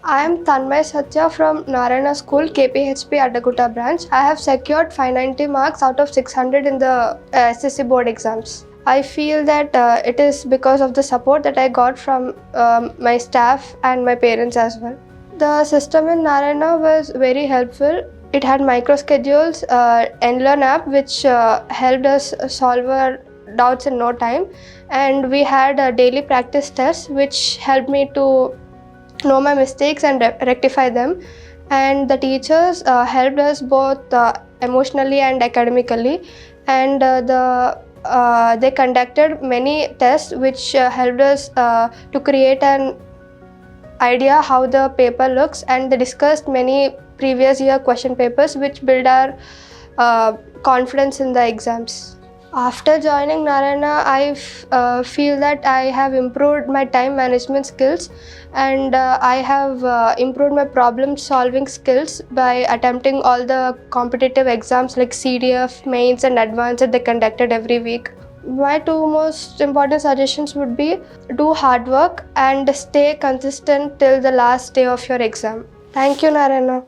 I am Thanmai Satya from Narayana School, KPHP Adagutta branch. I have secured 590 marks out of 600 in the SSC board exams. I feel that it is because of the support that I got from my staff and my parents as well. The system in Narayana was very helpful. It had micro schedules, Learn app, which helped us solve our doubts in no time, and we had daily practice tests, which helped me to know my mistakes and rectify them. And the teachers helped us both emotionally and academically, and they conducted many tests which helped us to create an idea how the paper looks, and they discussed many previous year question papers which build our confidence in the exams. After joining Narayana, I feel that I have improved my time management skills, and I have improved my problem solving skills by attempting all the competitive exams like CDF, mains and advanced that they conducted every week. My two most important suggestions would be do hard work and stay consistent till the last day of your exam. Thank you, Narayana.